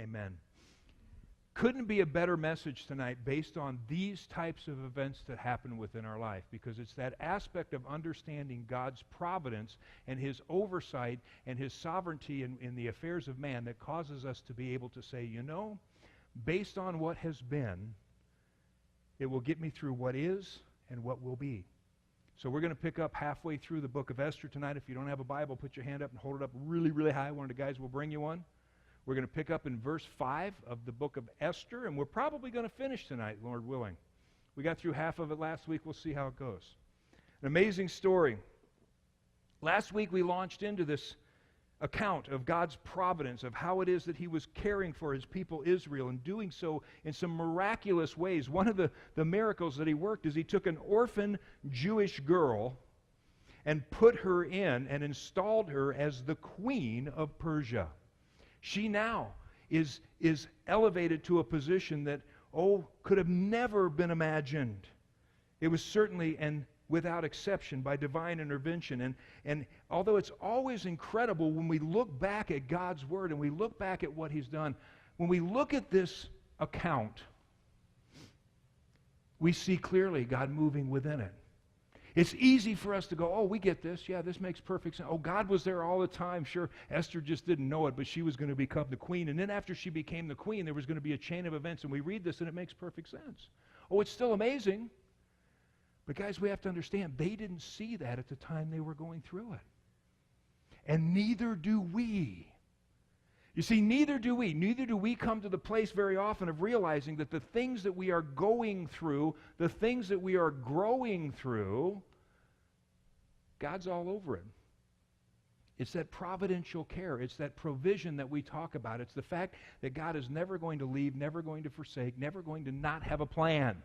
Amen. Couldn't be a better message tonight based on these types of events that happen within our life, because it's that aspect of understanding God's providence and His oversight and His sovereignty in the affairs of man that causes us to be able to say, you know, based on what has been, it will get me through what is and what will be. So we're going to pick up halfway through the book of Esther tonight. If you don't have a Bible, put your hand up and hold it up really, really high. One of the guys will bring you one. We're going to pick up in verse 5 of the book of Esther, and we're probably going to finish tonight, Lord willing. We got through half of it last week. We'll see how it goes. An amazing story. Last week we launched into this account of God's providence, of how it is that He was caring for His people Israel and doing so in some miraculous ways. One of the miracles that He worked is He took an orphan Jewish girl and put her in and installed her as the queen of Persia. She now is elevated to a position that, could have never been imagined. It was certainly and without exception by divine intervention. And although it's always incredible when we look back at God's Word and we look back at what He's done, when we look at this account, we see clearly God moving within it. It's easy for us to go, we get this. Yeah, this makes perfect sense. God was there all the time. Sure, Esther just didn't know it, but she was going to become the queen. And then after she became the queen, there was going to be a chain of events. And we read this, and it makes perfect sense. It's still amazing. But guys, we have to understand, they didn't see that at the time they were going through it. And neither do we. You see, neither do we. Neither do we come to the place very often of realizing that the things that we are going through, the things that we are growing through, God's all over it. It's that providential care. It's that provision that we talk about. It's the fact that God is never going to leave, never going to forsake, never going to not have a plan,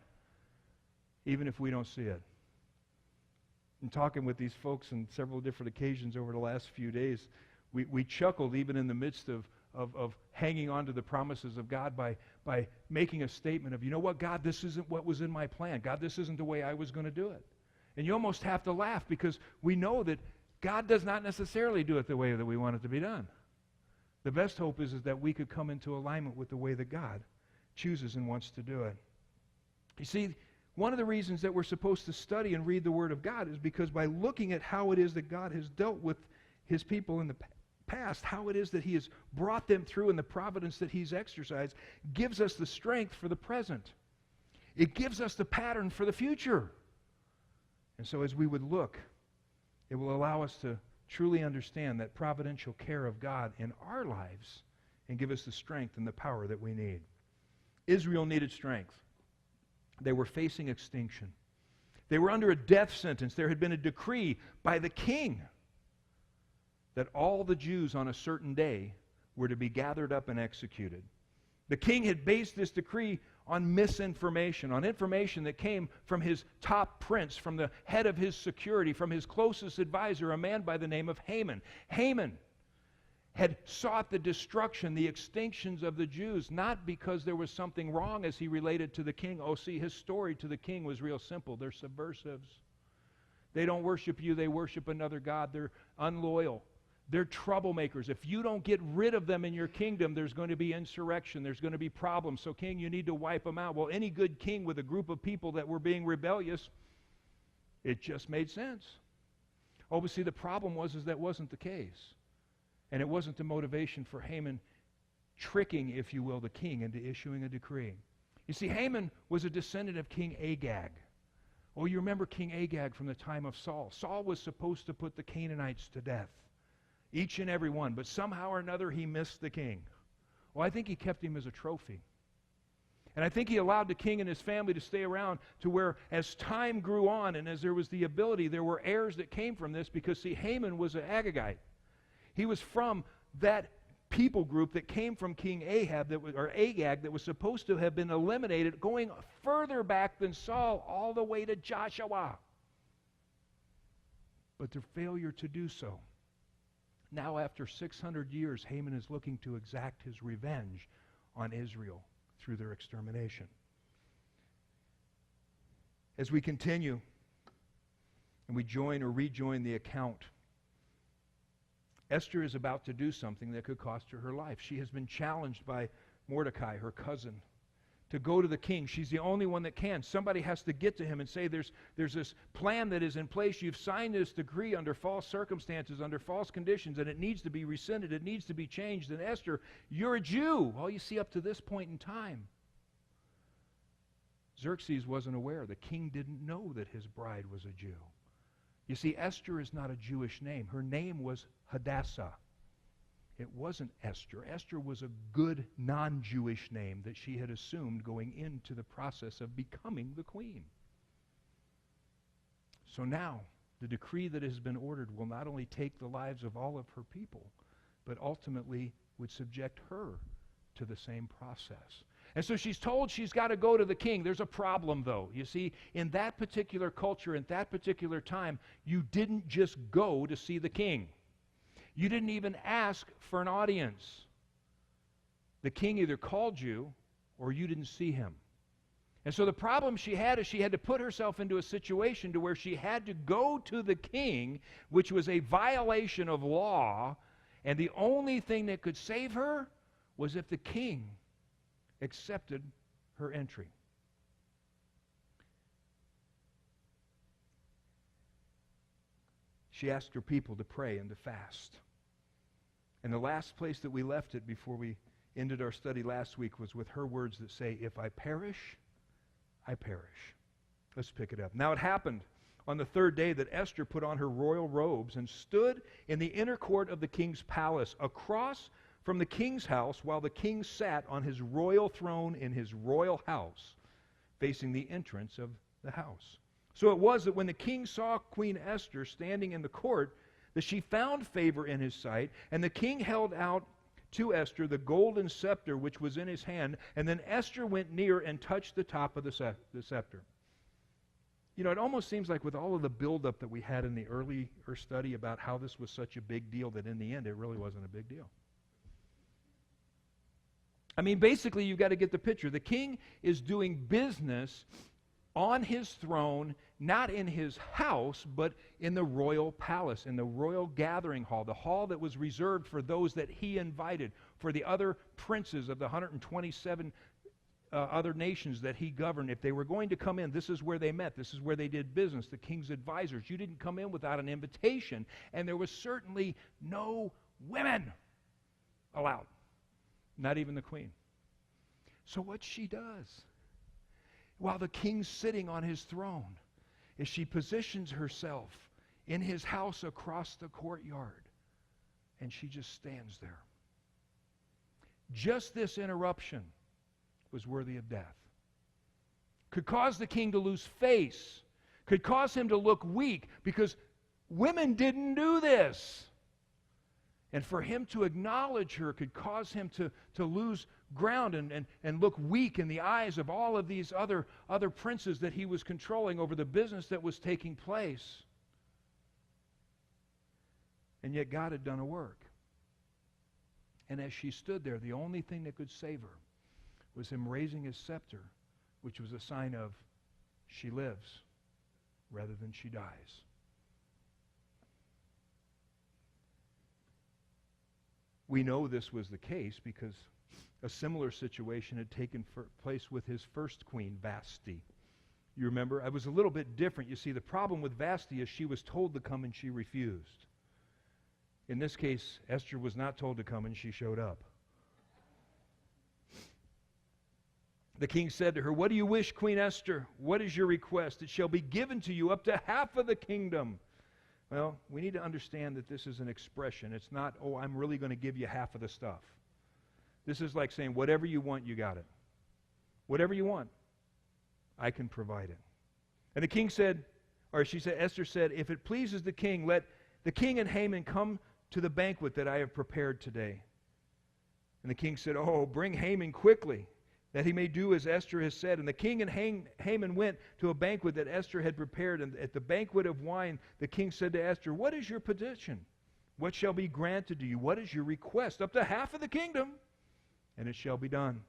even if we don't see it. In talking with these folks on several different occasions over the last few days, we chuckled even in the midst of hanging on to the promises of God by making a statement of, you know what, God, this isn't what was in my plan. God, this isn't the way I was going to do it. And you almost have to laugh because we know that God does not necessarily do it the way that we want it to be done. The best hope is that we could come into alignment with the way that God chooses and wants to do it. You see, one of the reasons that we're supposed to study and read the Word of God is because by looking at how it is that God has dealt with His people in the past, how it is that He has brought them through and the providence that He's exercised, gives us the strength for the present. It gives us the pattern for the future. And so as we would look, it will allow us to truly understand that providential care of God in our lives and give us the strength and the power that we need. Israel needed strength. They were facing extinction. They were under a death sentence. There had been a decree by the king that all the Jews on a certain day were to be gathered up and executed. The king had based this decree on misinformation, on information that came from his top prince, from the head of his security, from his closest advisor, a man by the name of Haman. Haman had sought the destruction, the extinctions of the Jews, not because there was something wrong as he related to the king. See, his story to the king was real simple. They're subversives. They don't worship you, they worship another god. They're unloyal. They're troublemakers. If you don't get rid of them in your kingdom, there's going to be insurrection. There's going to be problems. So, king, you need to wipe them out. Well, any good king with a group of people that were being rebellious, it just made sense. But see, the problem was that wasn't the case. And it wasn't the motivation for Haman tricking, if you will, the king into issuing a decree. You see, Haman was a descendant of King Agag. You remember King Agag from the time of Saul. Saul was supposed to put the Canaanites to death. Each and every one. But somehow or another he missed the king. I think he kept him as a trophy. And I think he allowed the king and his family to stay around to where as time grew on and as there was the ability, there were heirs that came from this because, see, Haman was an Agagite. He was from that people group that came from King Agag that was supposed to have been eliminated, going further back than Saul all the way to Joshua. But their failure to do so. Now, after 600 years, Haman is looking to exact his revenge on Israel through their extermination. As we continue and we join or rejoin the account, Esther is about to do something that could cost her life. She has been challenged by Mordecai, her cousin, to go to the king. She's the only one that can. Somebody has to get to him and say, there's this plan that is in place. You've signed this decree under false circumstances, under false conditions, and it needs to be rescinded. It needs to be changed. And Esther, you're a Jew. All you see up to this point in time. Xerxes wasn't aware. The king didn't know that his bride was a Jew. You see, Esther is not a Jewish name. Her name was Hadassah. It wasn't Esther. Esther was a good non-Jewish name that she had assumed going into the process of becoming the queen. So now, the decree that has been ordered will not only take the lives of all of her people, but ultimately would subject her to the same process. And so she's told she's got to go to the king. There's a problem, though. You see, in that particular culture, at that particular time, you didn't just go to see the king. You didn't even ask for an audience. The king either called you or you didn't see him. And so the problem she had is she had to put herself into a situation to where she had to go to the king, which was a violation of law, and the only thing that could save her was if the king accepted her entry. She asked her people to pray and to fast. And the last place that we left it before we ended our study last week was with her words that say, if I perish, I perish. Let's pick it up. Now it happened on the third day that Esther put on her royal robes and stood in the inner court of the king's palace, across from the king's house, while the king sat on his royal throne in his royal house, facing the entrance of the house. So it was that when the king saw Queen Esther standing in the court, that she found favor in his sight, and the king held out to Esther the golden scepter which was in his hand, and then Esther went near and touched the top of the scepter. You know, it almost seems like with all of the buildup that we had in the earlier study about how this was such a big deal, that in the end it really wasn't a big deal. I mean, basically, you've got to get the picture. The king is doing business on his throne, not in his house, but in the royal palace, in the royal gathering hall, the hall that was reserved for those that he invited, for the other princes of the 127 other nations that he governed. If they were going to come in, this is where they met. This is where they did business, the king's advisors. You didn't come in without an invitation, and there was certainly no women allowed, not even the queen. So what she does, while the king's sitting on his throne, is she positions herself in his house across the courtyard, and she just stands there. Just this interruption was worthy of death. Could cause the king to lose face, could cause him to look weak, because women didn't do this. And for him to acknowledge her could cause him to lose ground and look weak in the eyes of all of these other princes that he was controlling over the business that was taking place. And yet God had done a work. And as she stood there, the only thing that could save her was him raising his scepter, which was a sign of she lives rather than she dies. We know this was the case because a similar situation had taken place with his first queen, Vashti. You remember? It was a little bit different. You see, the problem with Vashti is she was told to come and she refused. In this case, Esther was not told to come and she showed up. The king said to her, "What do you wish, Queen Esther? What is your request? It shall be given to you up to half of the kingdom." Well, we need to understand that this is an expression. It's not, oh, I'm really going to give you half of the stuff. This is like saying, whatever you want, you got it. Whatever you want, I can provide it. And the king said, or she said, Esther said, "If it pleases the king, let the king and Haman come to the banquet that I have prepared today." And the king said, "Oh, bring Haman quickly, that he may do as Esther has said." And the king and Haman went to a banquet that Esther had prepared. And at the banquet of wine, the king said to Esther, "What is your petition? What shall be granted to you? What is your request? Up to half of the kingdom, and it shall be done."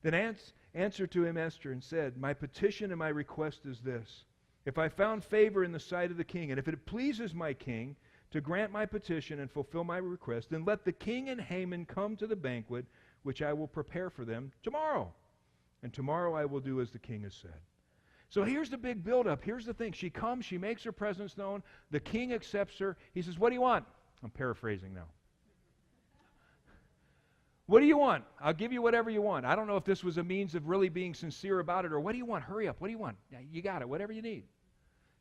Then answered to him Esther and said, "My petition and my request is this. If I found favor in the sight of the king, and if it pleases my king to grant my petition and fulfill my request, then let the king and Haman come to the banquet which I will prepare for them tomorrow. And tomorrow I will do as the king has said. So here's the big buildup. Here's the thing. She comes, she makes her presence known. The king accepts her. He says, what do you want? I'm paraphrasing now. What do you want? I'll give you whatever you want. I don't know if this was a means of really being sincere about it, or what do you want? Hurry up. What do you want? You got it. Whatever you need.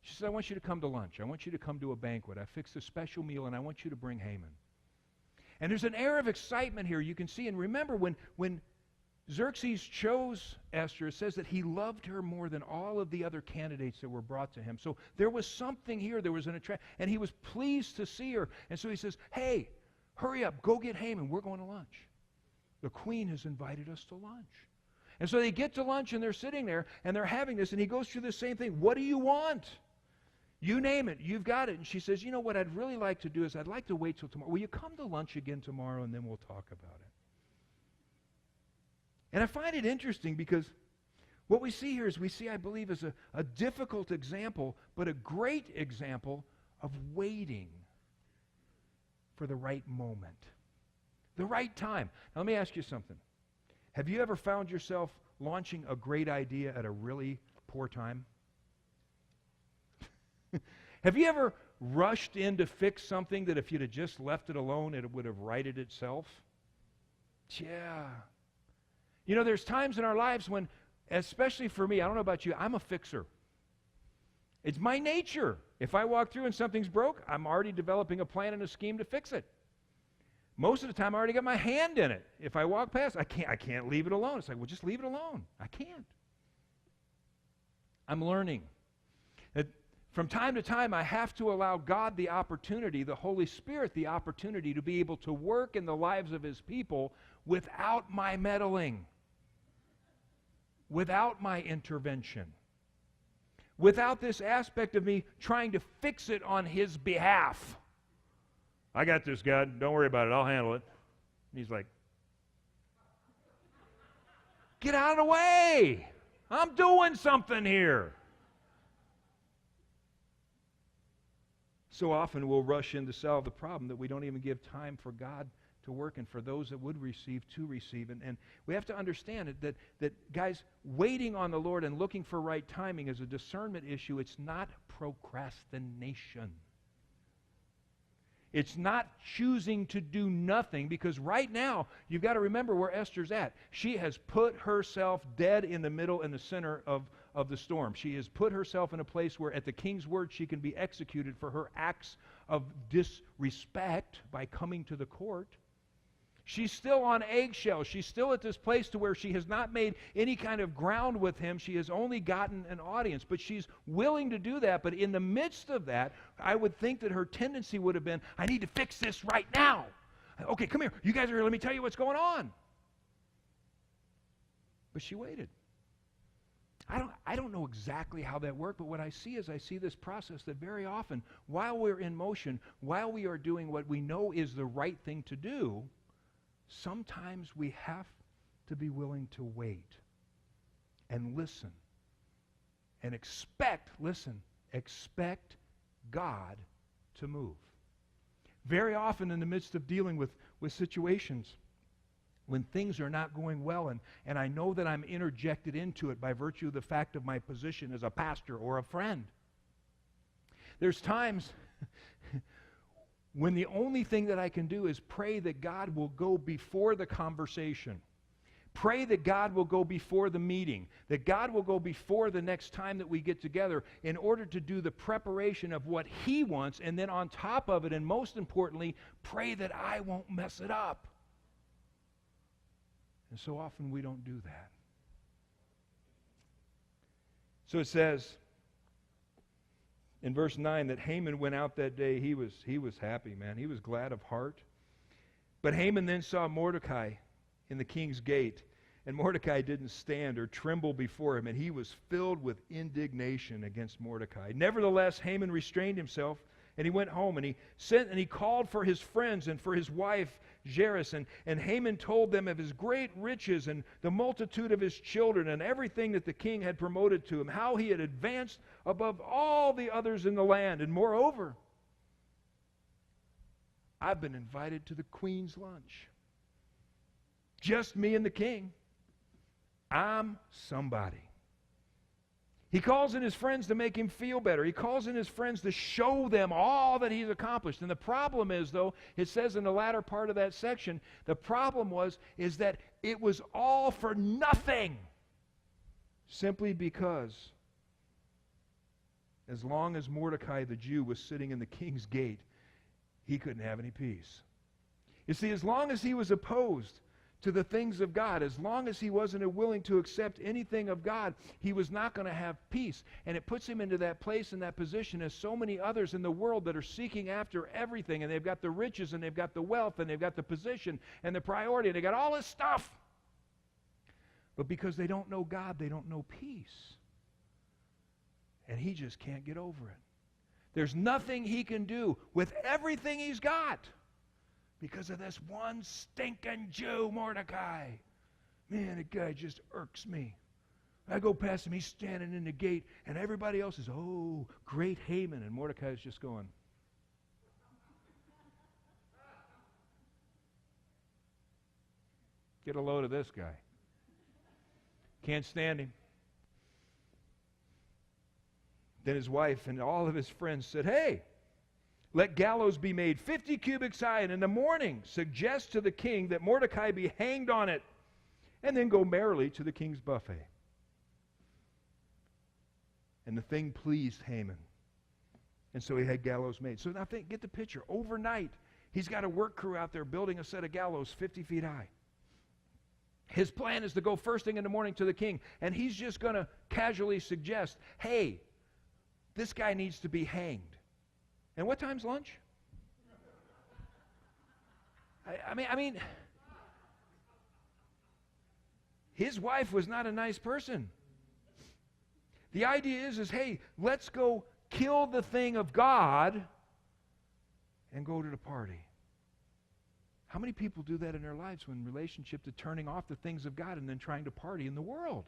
She said, I want you to come to lunch. I want you to come to a banquet. I fixed a special meal, and I want you to bring Haman. And there's an air of excitement here you can see. And remember, when Xerxes chose Esther, it says that he loved her more than all of the other candidates that were brought to him. So there was something here. There was an attraction. And he was pleased to see her. And so he says, hey, hurry up. Go get Haman. We're going to lunch. The queen has invited us to lunch. And so they get to lunch, and they're sitting there, and they're having this, and he goes through the same thing. What do you want? You name it. You've got it. And she says, you know what I'd really like to do is I'd like to wait till tomorrow. Will you come to lunch again tomorrow, and then we'll talk about it? And I find it interesting because what we see here is we see, I believe, is a difficult example, but a great example of waiting for the right moment. The right time. Now, let me ask you something. Have you ever found yourself launching a great idea at a really poor time? Have you ever rushed in to fix something that if you'd have just left it alone, it would have righted itself? Yeah. You know, there's times in our lives when, especially for me, I don't know about you, I'm a fixer. It's my nature. If I walk through and something's broke, I'm already developing a plan and a scheme to fix it. Most of the time, I already got my hand in it. If I walk past, I can't leave it alone. It's like, well, just leave it alone. I can't. I'm learning that from time to time, I have to allow God the opportunity, the Holy Spirit the opportunity to be able to work in the lives of His people without my meddling, without my intervention, without this aspect of me trying to fix it on His behalf. I got this, God. Don't worry about it. I'll handle it. And He's like, get out of the way. I'm doing something here. So often we'll rush in to solve the problem that we don't even give time for God to work and for those that would receive to receive. And we have to understand that, guys, waiting on the Lord and looking for right timing is a discernment issue. It's not procrastination. It's not choosing to do nothing, because right now, you've got to remember where Esther's at. She has put herself dead in the middle and the center of the storm. She has put herself in a place where at the king's word she can be executed for her acts of disrespect by coming to the court. She's still on eggshells. She's still at this place to where she has not made any kind of ground with him. She has only gotten an audience, but she's willing to do that. But in the midst of that, I would think that her tendency would have been, I need to fix this right now. Okay, come here. You guys are here. Let me tell you what's going on. But she waited. I don't know exactly how that worked, but what I see is I see this process that very often, while we're in motion, while we are doing what we know is the right thing to do, sometimes we have to be willing to wait and listen and expect God to move. Very often in the midst of dealing with situations when things are not going well, and I know that I'm interjected into it by virtue of the fact of my position as a pastor or a friend. There's times when the only thing that I can do is pray that God will go before the conversation. Pray that God will go before the meeting, that God will go before the next time that we get together in order to do the preparation of what He wants, and then on top of it, and most importantly, pray that I won't mess it up. And so often we don't do that. So it says in verse 9 that Haman went out that day. He was happy, man. He was glad of heart. But Haman then saw Mordecai in the king's gate, and Mordecai didn't stand or tremble before him, and he was filled with indignation against Mordecai. Nevertheless, Haman restrained himself, and he went home, and he sent and he called for his friends and for his wife Jairus, and Haman told them of his great riches and the multitude of his children and everything that the king had promoted to him, how he had advanced above all the others in the land. And moreover, I've been invited to the queen's lunch. Just me and the king. I'm somebody. He calls in his friends to make him feel better. He calls in his friends to show them all that he's accomplished. And the problem is, though, it says in the latter part of that section, the problem is that it was all for nothing. Simply because as long as Mordecai the Jew was sitting in the king's gate, he couldn't have any peace. You see, as long as he was opposed to the things of God, as long as he wasn't willing to accept anything of God, he was not going to have peace. And it puts him into that place and that position as so many others in the world that are seeking after everything, and they've got the riches, and they've got the wealth, and they've got the position, and the priority, and they got all this stuff. But because they don't know God, they don't know peace. And he just can't get over it. There's nothing he can do with everything he's got because of this one stinking Jew, Mordecai. Man, that guy just irks me. I go past him, he's standing in the gate, and everybody else is, oh, great Haman. And Mordecai's just going. Get a load of this guy. Can't stand him. Then his wife and all of his friends said, hey, let gallows be made 50 cubits high, and in the morning suggest to the king that Mordecai be hanged on it, and then go merrily to the king's buffet. And the thing pleased Haman. And so he had gallows made. So now get the picture. Overnight, he's got a work crew out there building a set of gallows 50 feet high. His plan is to go first thing in the morning to the king, and he's just going to casually suggest, hey, this guy needs to be hanged. And what time's lunch? I mean, his wife was not a nice person. The idea is hey, let's go kill the thing of God and go to the party. How many people do that in their lives in relationship to turning off the things of God and then trying to party in the world?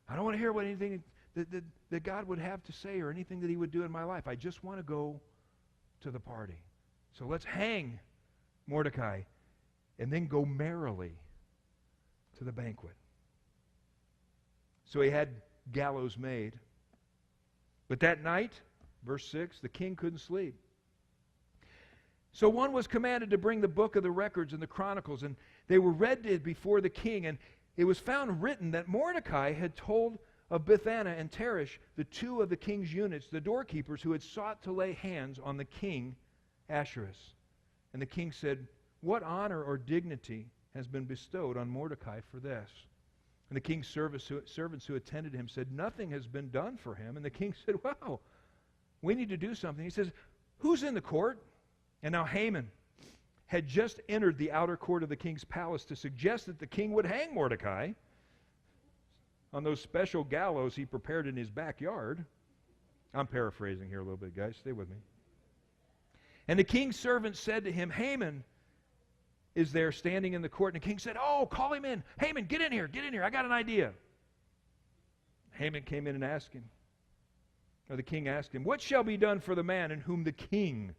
I don't want to hear what anything that God would have to say or anything that he would do in my life. I just want to go to the party. So let's hang Mordecai and then go merrily to the banquet. So he had gallows made. But that night, verse 6, the king couldn't sleep. So one was commanded to bring the book of the records and the chronicles, and they were read before the king, and it was found written that Mordecai had told of Bithana and Teresh, the two of the king's eunuchs, the doorkeepers, who had sought to lay hands on the king Ahasuerus. And the king said, what honor or dignity has been bestowed on Mordecai for this? And the king's servants who attended him said, nothing has been done for him. And the king said, wow, we need to do something. He says, who's in the court? And now Haman had just entered the outer court of the king's palace to suggest that the king would hang Mordecai on those special gallows he prepared in his backyard. I'm paraphrasing here a little bit, guys. Stay with me. And the king's servant said to him, Haman is there standing in the court. And the king said, oh, call him in. Haman, get in here, get in here. I got an idea. Haman came in and asked him, or the king asked him, what shall be done for the man in whom the king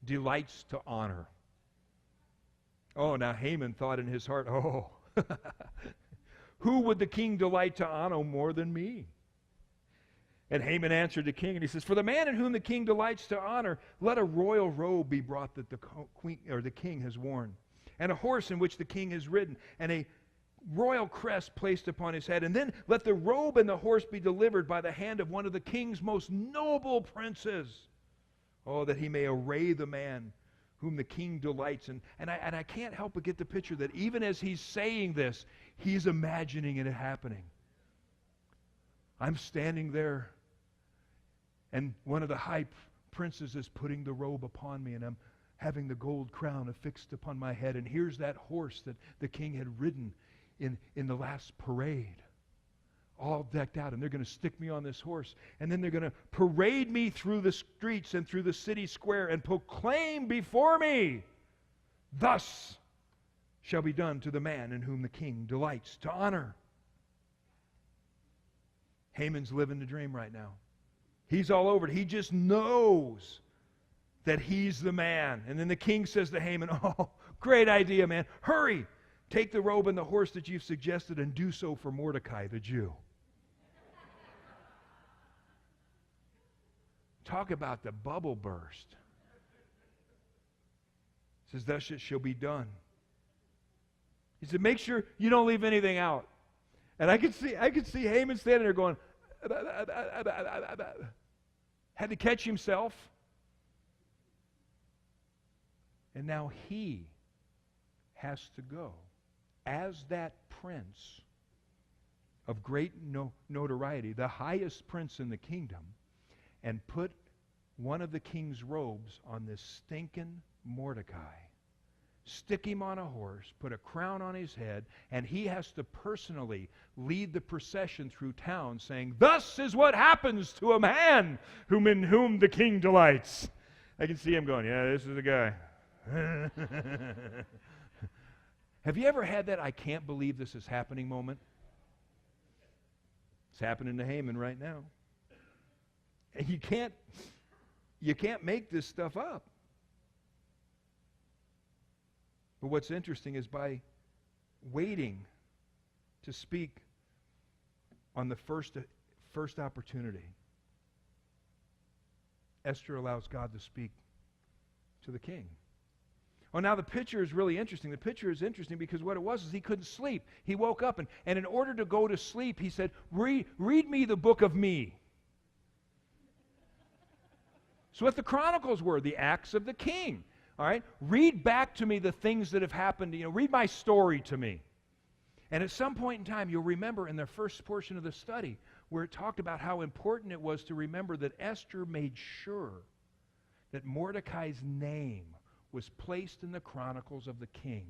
delights to honor? Oh, now Haman thought in his heart, oh, who would the king delight to honor more than me? And Haman answered the king, and he says, for the man in whom the king delights to honor, let a royal robe be brought that the queen or the king has worn, and a horse in which the king has ridden, and a royal crest placed upon his head. And then let the robe and the horse be delivered by the hand of one of the king's most noble princes. Oh, that he may array the man whom the king delights. And I can't help but get the picture that even as he's saying this, he's imagining it happening. I'm standing there, and one of the high princes is putting the robe upon me, and I'm having the gold crown affixed upon my head. And here's that horse that the king had ridden in the last parade, all decked out, and they're going to stick me on this horse, and then they're going to parade me through the streets and through the city square and proclaim before me, thus shall be done to the man in whom the king delights to honor. Haman's living the dream right now. He's all over it. He just knows that he's the man. And then the king says to Haman, oh, great idea, man. Hurry. Take the robe and the horse that you've suggested and do so for Mordecai, the Jew. Talk about the bubble burst. It says, thus it shall be done. He said, make sure you don't leave anything out. And I could see Haman standing there going, had to catch himself. And now he has to go as that prince of great notoriety, the highest prince in the kingdom, and put one of the king's robes on this stinking Mordecai. Stick him on a horse, put a crown on his head, and he has to personally lead the procession through town saying, thus is what happens to a man in whom the king delights. I can see him going, yeah, this is the guy. Have you ever had that I can't believe this is happening moment? It's happening to Haman right now. And you can't make this stuff up. But what's interesting is by waiting to speak on the first opportunity, Esther allows God to speak to the king. Well, now the picture is really interesting. The picture is interesting because what it was is he couldn't sleep. He woke up, and in order to go to sleep, he said, read me the book of me. So what the Chronicles were, the acts of the king. All right? Read back to me the things that have happened. Read my story to me. And at some point in time, you'll remember in the first portion of the study where it talked about how important it was to remember that Esther made sure that Mordecai's name was placed in the Chronicles of the king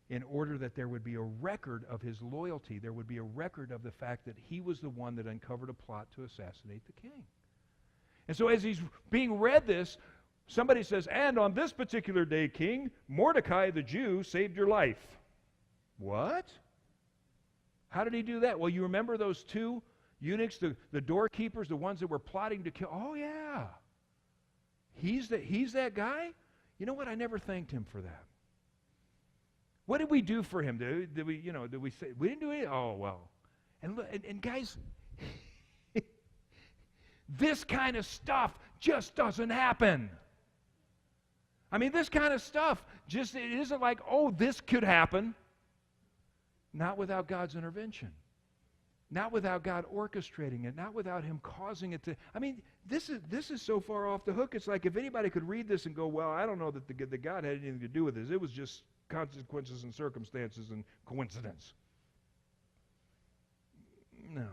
in order that there would be a record of his loyalty. There would be a record of the fact that he was the one that uncovered a plot to assassinate the king. And so as he's being read this, somebody says, and on this particular day, King, Mordecai the Jew saved your life. What? How did he do that? Well, you remember those two eunuchs, the doorkeepers, the ones that were plotting to kill? Oh, yeah. He's that guy? You know what? I never thanked him for that. What did we do for him? Did we say, we didn't do anything? Oh, well. And guys, this kind of stuff just doesn't happen. I mean, this kind of stuff it isn't like, oh, this could happen. Not without God's intervention. Not without God orchestrating it. Not without Him causing it to. I mean, this is so far off the hook. It's like if anybody could read this and go, well, I don't know that the God had anything to do with this. It was just consequences and circumstances and coincidence. No.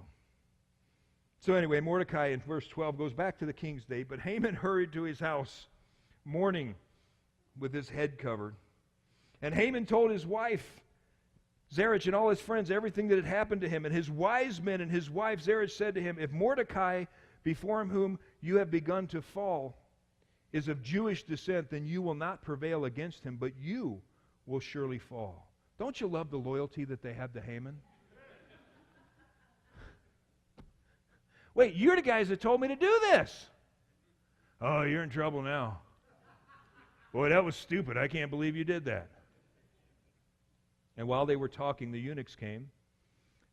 So anyway, Mordecai in verse 12 goes back to the king's date, but Haman hurried to his house, mourning with his head covered. And Haman told his wife, Zeresh, and all his friends everything that had happened to him. And his wise men and his wife Zeresh said to him, if Mordecai, before whom you have begun to fall, is of Jewish descent, then you will not prevail against him, but you will surely fall. Don't you love the loyalty that they had to Haman? Wait, you're the guys that told me to do this. Oh, you're in trouble now. Boy, that was stupid. I can't believe you did that. And while they were talking, the eunuchs came,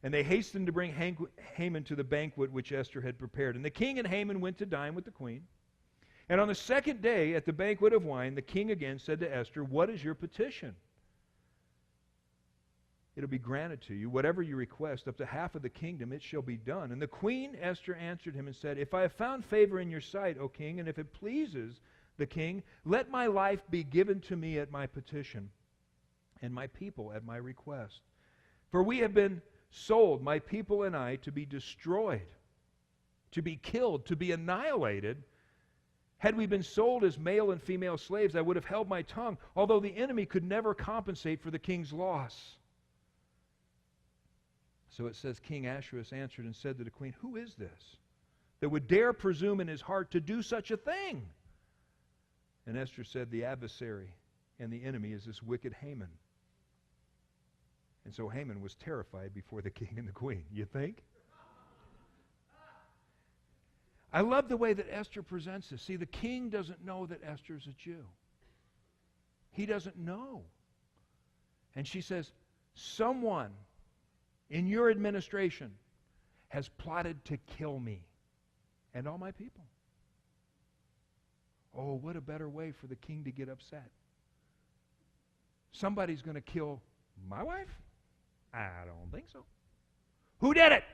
and they hastened to bring Haman to the banquet which Esther had prepared. And the king and Haman went to dine with the queen. And on the second day, at the banquet of wine, the king again said to Esther, what is your petition? It'll be granted to you. Whatever you request, up to half of the kingdom, it shall be done. And the queen, Esther, answered him and said, if I have found favor in your sight, O king, and if it pleases the king, let my life be given to me at my petition, and my people at my request. For we have been sold, my people and I, to be destroyed, to be killed, to be annihilated. Had we been sold as male and female slaves, I would have held my tongue, although the enemy could never compensate for the king's loss. So it says, King Ahasuerus answered and said to the queen, who is this that would dare presume in his heart to do such a thing? And Esther said, the adversary and the enemy is this wicked Haman. And so Haman was terrified before the king and the queen. You think? I love the way that Esther presents this. See, the king doesn't know that Esther's a Jew. He doesn't know. And she says, someone in your administration has plotted to kill me and all my people. Oh, what a better way for the king to get upset. Somebody's going to kill my wife? I don't think so. Who did it?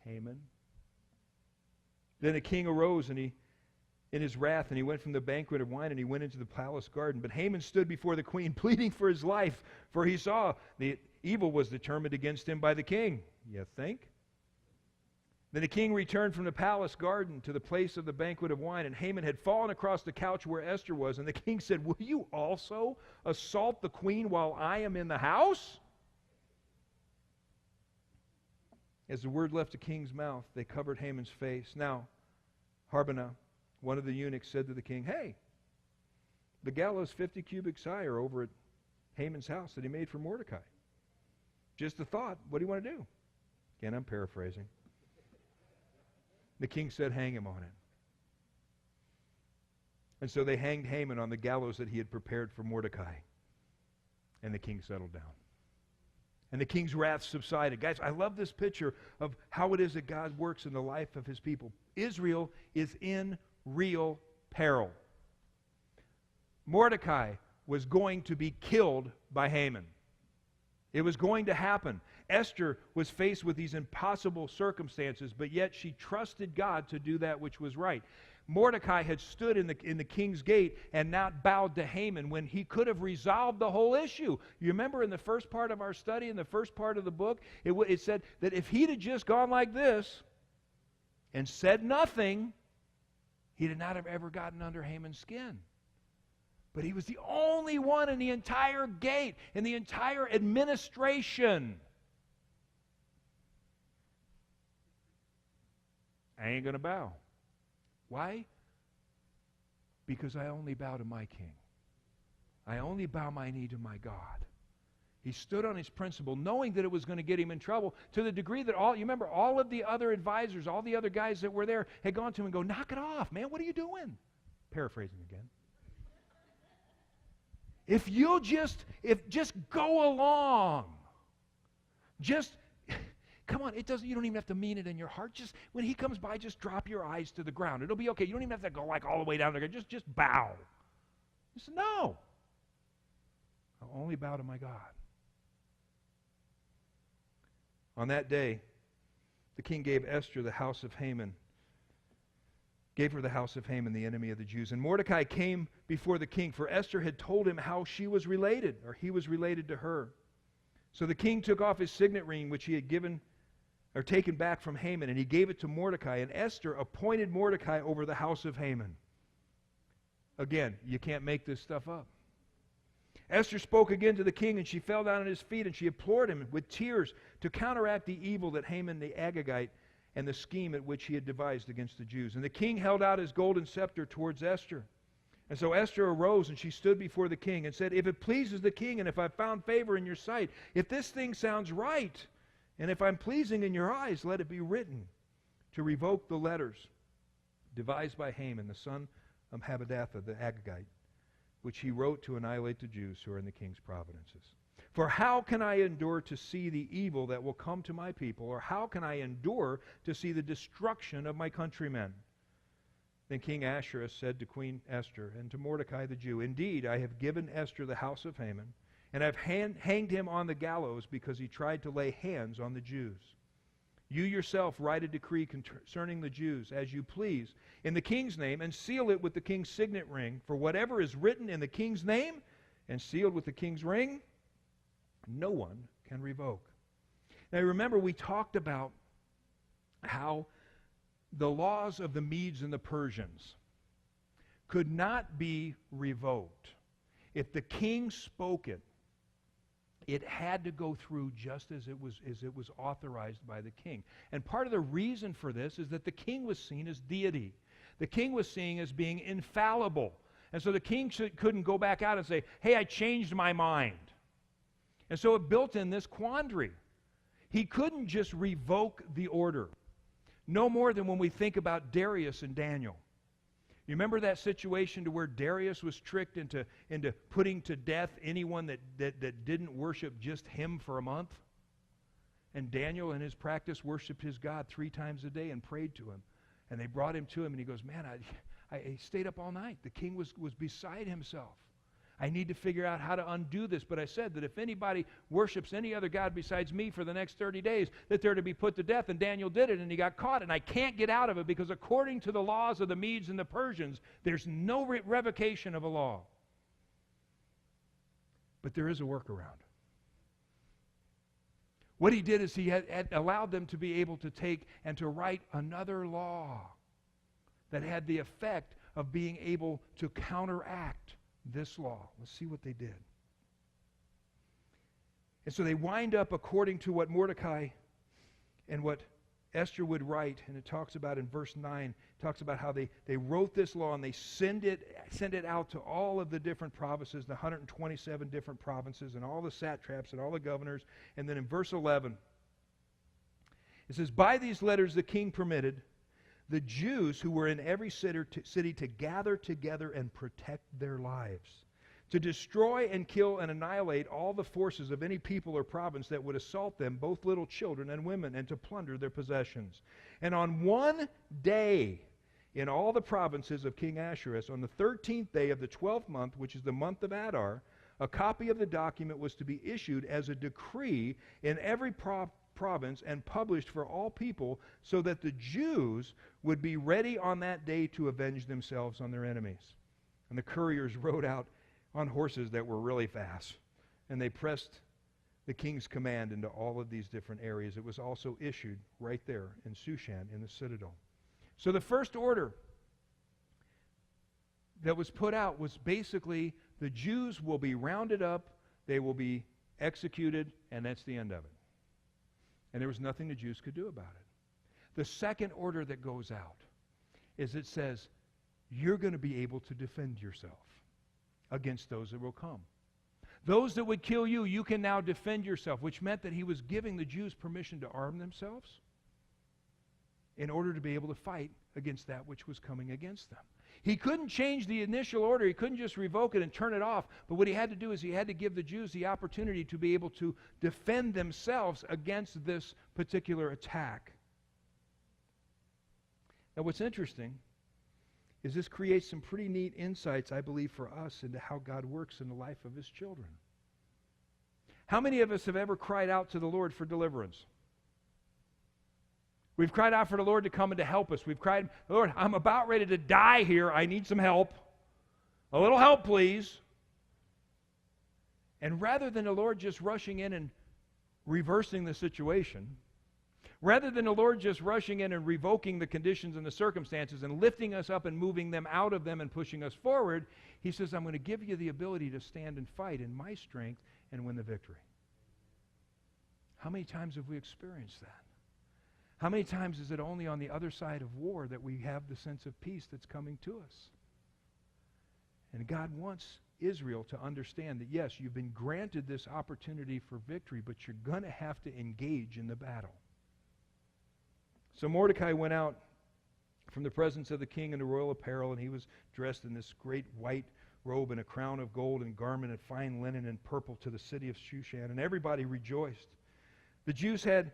Haman. Then the king arose in his wrath, and he went from the banquet of wine, and he went into the palace garden. But Haman stood before the queen, pleading for his life, for he saw the evil was determined against him by the king. You think? Then the king returned from the palace garden to the place of the banquet of wine, and Haman had fallen across the couch where Esther was. And the king said, will you also assault the queen while I am in the house? As the word left the king's mouth, they covered Haman's face. Now, Harbonah, one of the eunuchs, said to the king, hey, the gallows 50 cubits high are over at Haman's house that he made for Mordecai. Just a thought. What do you want to do? Again, I'm paraphrasing. The king said, hang him on it. And so they hanged Haman on the gallows that he had prepared for Mordecai. And the king settled down. And the king's wrath subsided. Guys, I love this picture of how it is that God works in the life of his people. Israel is in real peril. Mordecai was going to be killed by Haman. It was going to happen. Esther was faced with these impossible circumstances, but yet she trusted God to do that which was right. Mordecai had stood in the king's gate and not bowed to Haman when he could have resolved the whole issue. You remember in the first part of our study, in the first part of the book, it said that if he'd have just gone like this and said nothing, he'd not have ever gotten under Haman's skin. But he was the only one in the entire gate, in the entire administration. I ain't going to bow. Why? Because I only bow to my king. I only bow my knee to my God. He stood on his principle, knowing that it was going to get him in trouble, to the degree that you remember, all of the other advisors, all the other guys that were there had gone to him and go, knock it off, man, what are you doing? Paraphrasing again. If just go along. Come on, you don't even have to mean it in your heart. Just when he comes by, just drop your eyes to the ground. It'll be okay. You don't even have to go like all the way down there. Just bow. He said, no. I'll only bow to my God. On that day, the king gave Esther the house of Haman. Gave her the house of Haman, the enemy of the Jews. And Mordecai came before the king, for Esther had told him how she was related, or he was related to her. So the king took off his signet ring, which he had taken back from Haman, and he gave it to Mordecai. And Esther appointed Mordecai over the house of Haman. Again, you can't make this stuff up. Esther spoke again to the king, and she fell down at his feet, and she implored him with tears to counteract the evil that Haman the Agagite and the scheme at which he had devised against the Jews. And the king held out his golden scepter towards Esther. And so Esther arose, and she stood before the king and said, if it pleases the king, and if I've found favor in your sight, if this thing sounds right, and if I'm pleasing in your eyes, let it be written to revoke the letters devised by Haman, the son of Hammedatha the Agagite, which he wrote to annihilate the Jews who are in the king's provinces. For how can I endure to see the evil that will come to my people, or how can I endure to see the destruction of my countrymen? Then King Ahasuerus said to Queen Esther and to Mordecai the Jew, indeed, I have given Esther the house of Haman, and I've hanged him on the gallows because he tried to lay hands on the Jews. You yourself write a decree concerning the Jews as you please in the king's name, and seal it with the king's signet ring. For whatever is written in the king's name and sealed with the king's ring, no one can revoke. Now remember, we talked about how the laws of the Medes and the Persians could not be revoked. If the king spoke it, it had to go through just as it was authorized by the king. And part of the reason for this is that the king was seen as deity. The king was seen as being infallible. And so the king couldn't go back out and say, hey, I changed my mind. And so it built in this quandary. He couldn't just revoke the order. No more than when we think about Darius and Daniel. You remember that situation to where Darius was tricked into putting to death anyone that didn't worship just him for a month? And Daniel, in his practice, worshiped his God 3 times a day and prayed to him. And they brought him to him, and he goes, man, I stayed up all night. The king was beside himself. I need to figure out how to undo this. But I said that if anybody worships any other God besides me for the next 30 days, that they're to be put to death. And Daniel did it, and he got caught. And I can't get out of it because according to the laws of the Medes and the Persians, there's no revocation of a law. But there is a workaround. What he did is he had allowed them to be able to take and to write another law that had the effect of being able to counteract this law. Let's see what they did. And so they wind up according to what Mordecai and what Esther would write, and it talks about in verse 9, it talks about how they wrote this law and they send it out to all of the different provinces, the 127 different provinces, and all the satraps and all the governors. And then in verse 11, it says, by these letters the king permitted the Jews who were in every city to gather together and protect their lives, to destroy and kill and annihilate all the forces of any people or province that would assault them, both little children and women, and to plunder their possessions. And on one day in all the provinces of King Ahasuerus, on the 13th day of the 12th month, which is the month of Adar, a copy of the document was to be issued as a decree in every province and published for all people, so that the Jews would be ready on that day to avenge themselves on their enemies. And the couriers rode out on horses that were really fast, and they pressed the king's command into all of these different areas. It was also issued right there in Shushan in the citadel. So the first order that was put out was basically the Jews will be rounded up, they will be executed, and that's the end of it. And there was nothing the Jews could do about it. The second order that goes out is it says, you're going to be able to defend yourself against those that will come. Those that would kill you, you can now defend yourself, which meant that he was giving the Jews permission to arm themselves in order to be able to fight against that which was coming against them. He couldn't change the initial order. He couldn't just revoke it and turn it off. But what he had to do is he had to give the Jews the opportunity to be able to defend themselves against this particular attack. Now what's interesting is this creates some pretty neat insights, I believe, for us into how God works in the life of his children. How many of us have ever cried out to the Lord for deliverance? We've cried out for the Lord to come and to help us. We've cried, Lord, I'm about ready to die here. I need some help. A little help, please. And rather than the Lord just rushing in and reversing the situation, rather than the Lord just rushing in and revoking the conditions and the circumstances and lifting us up and moving them out of them and pushing us forward, he says, I'm going to give you the ability to stand and fight in my strength and win the victory. How many times have we experienced that? How many times is it only on the other side of war that we have the sense of peace that's coming to us? And God wants Israel to understand that, yes, you've been granted this opportunity for victory, but you're going to have to engage in the battle. So Mordecai went out from the presence of the king in the royal apparel, and he was dressed in this great white robe and a crown of gold and garment of fine linen and purple to the city of Shushan, and everybody rejoiced. The Jews had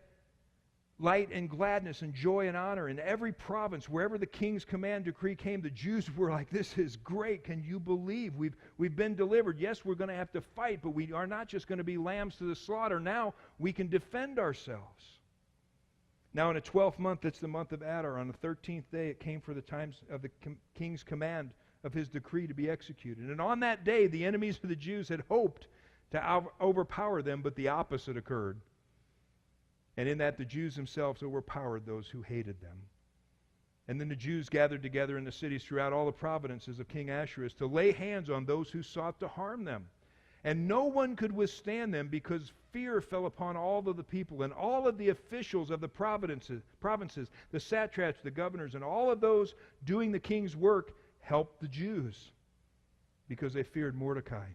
light and gladness and joy and honor in every province. Wherever the king's command decree came, the Jews were like, this is great. Can you believe? We've been delivered. Yes, we're going to have to fight, but we are not just going to be lambs to the slaughter. Now we can defend ourselves. Now in the 12th month, it's the month of Adar. On the 13th day, it came for the times of the king's command of his decree to be executed. And on that day, the enemies of the Jews had hoped to overpower them, but the opposite occurred. And in that, the Jews themselves overpowered those who hated them. And then the Jews gathered together in the cities throughout all the provinces of King Ahasuerus to lay hands on those who sought to harm them. And no one could withstand them, because fear fell upon all of the people, and all of the officials of the provinces, the satraps, the governors, and all of those doing the king's work helped the Jews, because they feared Mordecai.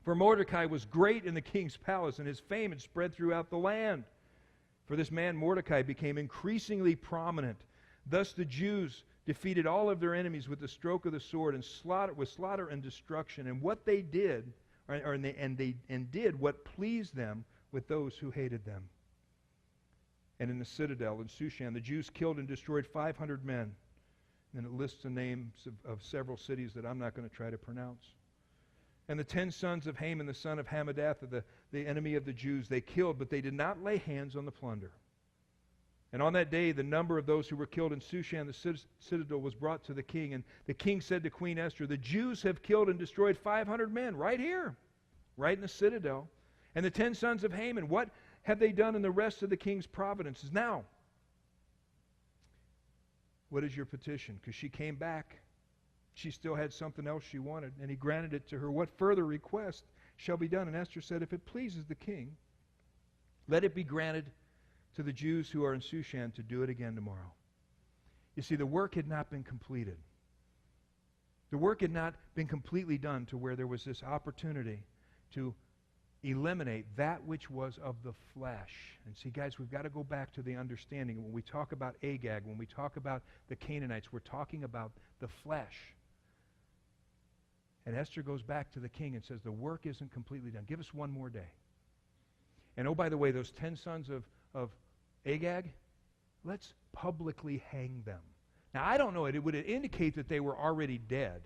For Mordecai was great in the king's palace, and his fame had spread throughout the land. For this man Mordecai became increasingly prominent. Thus the Jews defeated all of their enemies with the stroke of the sword, and slaughter and destruction. And what they did, did what pleased them with those who hated them. And in the citadel in Shushan, the Jews killed and destroyed 500 men. And it lists the names of several cities that I'm not going to try to pronounce. And the 10 sons of Haman, the son of Hammedatha, the enemy of the Jews, they killed, but they did not lay hands on the plunder. And on that day, the number of those who were killed in Shushan, the citadel, was brought to the king. And the king said to Queen Esther, the Jews have killed and destroyed 500 men right here, right in the citadel. And the 10 sons of Haman, what have they done in the rest of the king's provinces? Now, what is your petition? Because she came back. She still had something else she wanted, and he granted it to her. What further request shall be done? And Esther said, if it pleases the king, let it be granted to the Jews who are in Shushan to do it again tomorrow. You see, the work had not been completed. The work had not been completely done to where there was this opportunity to eliminate that which was of the flesh. And see, guys, we've got to go back to the understanding. When we talk about Agag, when we talk about the Canaanites, we're talking about the flesh. And Esther goes back to the king and says, the work isn't completely done. Give us one more day. And oh, by the way, those 10 sons of Agag, let's publicly hang them. Now, I don't know, it would indicate that they were already dead.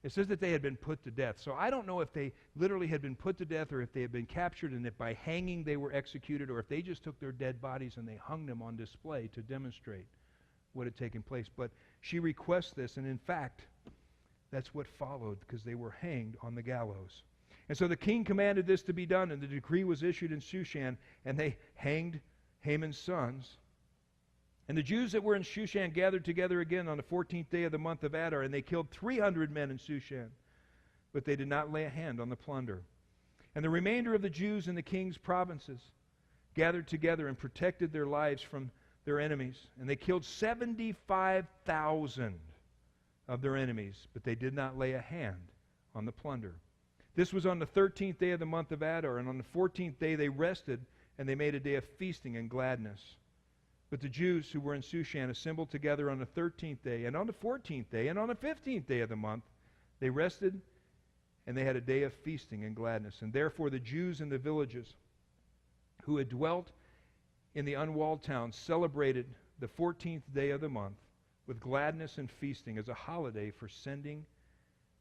It says that they had been put to death. So I don't know if they literally had been put to death or if they had been captured and if by hanging they were executed or if they just took their dead bodies and they hung them on display to demonstrate what had taken place. But she requests this, and in fact, that's what followed, because they were hanged on the gallows. And so the king commanded this to be done, and the decree was issued in Shushan, and they hanged Haman's sons. And the Jews that were in Shushan gathered together again on the 14th day of the month of Adar, and they killed 300 men in Shushan, but they did not lay a hand on the plunder. And the remainder of the Jews in the king's provinces gathered together and protected their lives from their enemies, and they killed 75,000 of their enemies, but they did not lay a hand on the plunder. This was on the 13th day of the month of Adar, and on the 14th day they rested, and they made a day of feasting and gladness. But the Jews who were in Shushan assembled together on the 13th day, and on the 14th day, and on the 15th day of the month, they rested, and they had a day of feasting and gladness. And therefore the Jews in the villages who had dwelt in the unwalled towns celebrated the 14th day of the month with gladness and feasting as a holiday for sending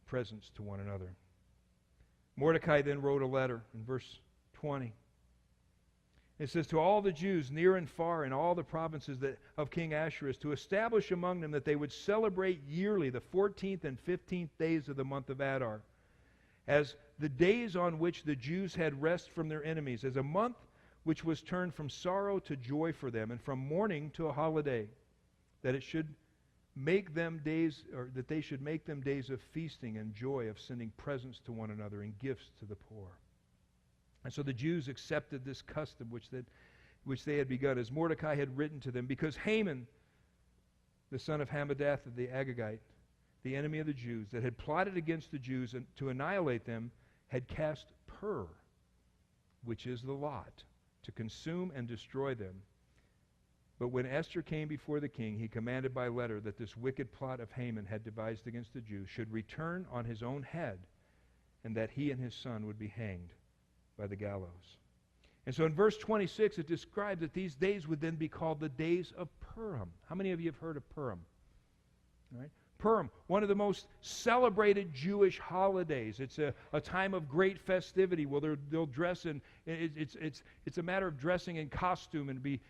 presents to one another. Mordecai then wrote a letter in verse 20. It says, to all the Jews near and far in all the provinces of King Ahasuerus, to establish among them that they would celebrate yearly the 14th and 15th days of the month of Adar, as the days on which the Jews had rest from their enemies, as a month which was turned from sorrow to joy for them, and from mourning to a holiday, that it should make them days, or that they should make them days of feasting and joy, of sending presents to one another and gifts to the poor. And so the Jews accepted this custom which they had begun, as Mordecai had written to them, because Haman, the son of Hammedatha the Agagite, the enemy of the Jews, that had plotted against the Jews and to annihilate them, had cast pur, which is the lot, to consume and destroy them. But when Esther came before the king, he commanded by letter that this wicked plot of Haman had devised against the Jews should return on his own head, and that he and his son would be hanged by the gallows. And so in verse 26, it describes that these days would then be called the days of Purim. How many of you have heard of Purim? All right? Purim, one of the most celebrated Jewish holidays. It's a time of great festivity. Well, they'll dress in, it's a matter of dressing in costume and be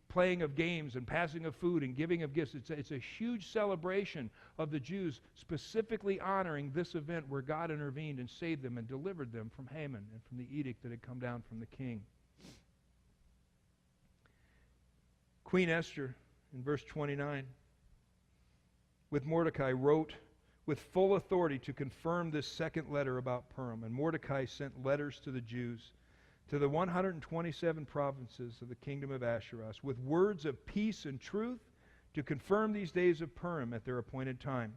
playing of games and passing of food and giving of gifts. It's a huge celebration of the Jews, specifically honoring this event where God intervened and saved them and delivered them from Haman and from the edict that had come down from the king. Queen Esther, in verse 29, with Mordecai, wrote with full authority to confirm this second letter about Purim. And Mordecai sent letters to the Jews, to the 127 provinces of the kingdom of Ahasuerus, with words of peace and truth to confirm these days of Purim at their appointed time,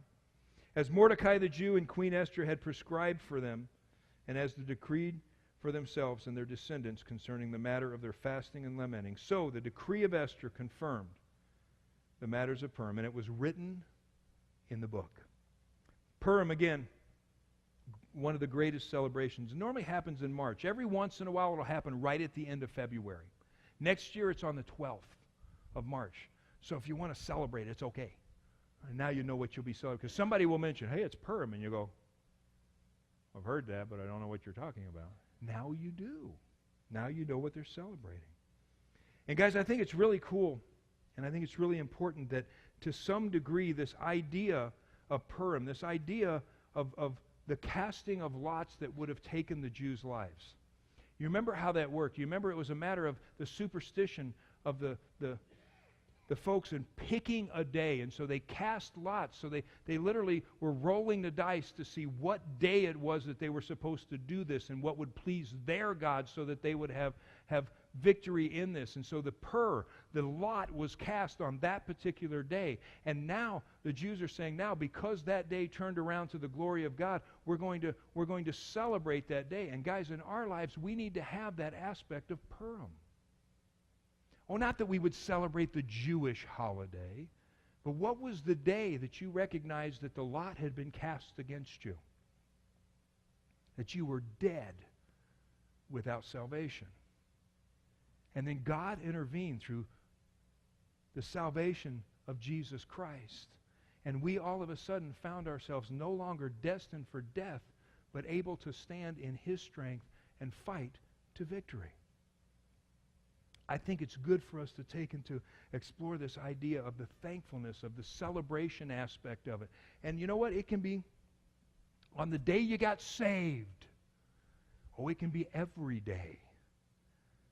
as Mordecai the Jew and Queen Esther had prescribed for them, and as they decreed for themselves and their descendants concerning the matter of their fasting and lamenting. So the decree of Esther confirmed the matters of Purim, and it was written in the book. Purim, again, one of the greatest celebrations. It normally happens in March. Every once in a while it'll happen right at the end of February. Next year it's on the 12th of March. So if you want to celebrate, it's okay. And now you know what you'll be celebrating. Because somebody will mention, hey, it's Purim. And you go, I've heard that, but I don't know what you're talking about. Now you do. Now you know what they're celebrating. And guys, I think it's really cool, and I think it's really important that to some degree this idea of Purim, this idea of the casting of lots that would have taken the Jews' lives. You remember how that worked. You remember it was a matter of the superstition of the folks in picking a day. And so they cast lots. So they literally were rolling the dice to see what day it was that they were supposed to do this and what would please their God so that they would have victory in this. And so the lot was cast on that particular day. And now the Jews are saying, now because that day turned around to the glory of God, we're going to celebrate that day. And guys, in our lives, we need to have that aspect of Purim. Oh, not that we would celebrate the Jewish holiday, but what was the day that you recognized that the lot had been cast against you? That you were dead without salvation. And then God intervened through the salvation of Jesus Christ. And we all of a sudden found ourselves no longer destined for death, but able to stand in His strength and fight to victory. I think it's good for us to take and to explore this idea of the thankfulness, of the celebration aspect of it. And you know what? It can be on the day you got saved. Oh, it can be every day.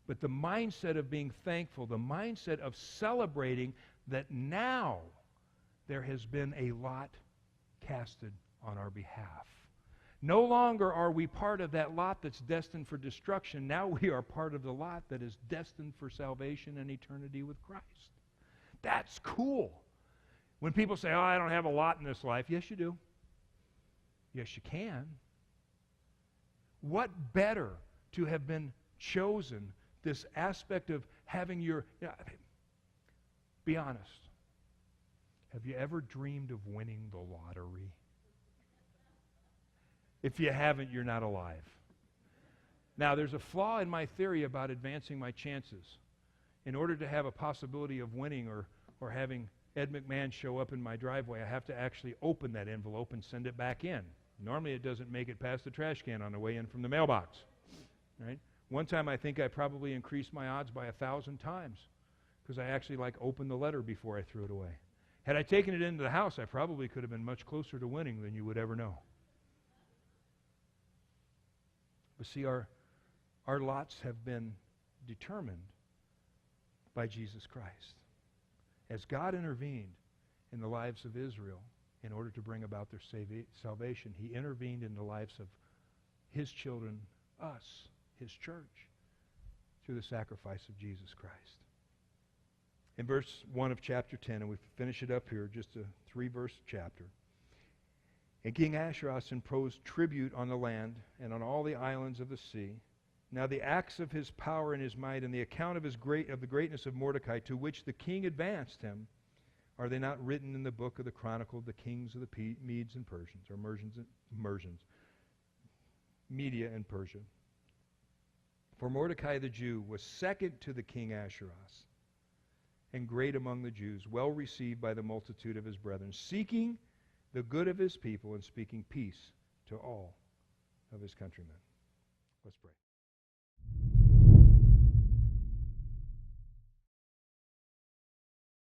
But the mindset of being thankful, the mindset of celebrating that now there has been a lot casted on our behalf. No longer are we part of that lot that's destined for destruction. Now we are part of the lot that is destined for salvation and eternity with Christ. That's cool. When people say, oh, I don't have a lot in this life. Yes, you do. Yes, you can. What better to have been chosen, this aspect of having your... be honest. Have you ever dreamed of winning the lottery? If you haven't, you're not alive. Now, there's a flaw in my theory about advancing my chances. In order to have a possibility of winning or having Ed McMahon show up in my driveway, I have to actually open that envelope and send it back in. Normally, it doesn't make it past the trash can on the way in from the mailbox. Right? One time, I think I probably increased my odds by 1,000 times because I actually opened the letter before I threw it away. Had I taken it into the house, I probably could have been much closer to winning than you would ever know. But see, our lots have been determined by Jesus Christ. As God intervened in the lives of Israel in order to bring about their salvation, He intervened in the lives of His children, us, His church, through the sacrifice of Jesus Christ. In verse 1 of chapter 10, and we finish it up here, just a 3-verse chapter. And King Ahasuerus imposed tribute on the land and on all the islands of the sea. Now the acts of his power and his might and the account of the greatness of Mordecai, to which the king advanced him, are they not written in the book of the chronicle of the kings of the Medes and Persians, or Media and Persia? For Mordecai the Jew was second to the king Ahasuerus, and great among the Jews, well received by the multitude of his brethren, seeking the good of his people and speaking peace to all of his countrymen. Let's pray.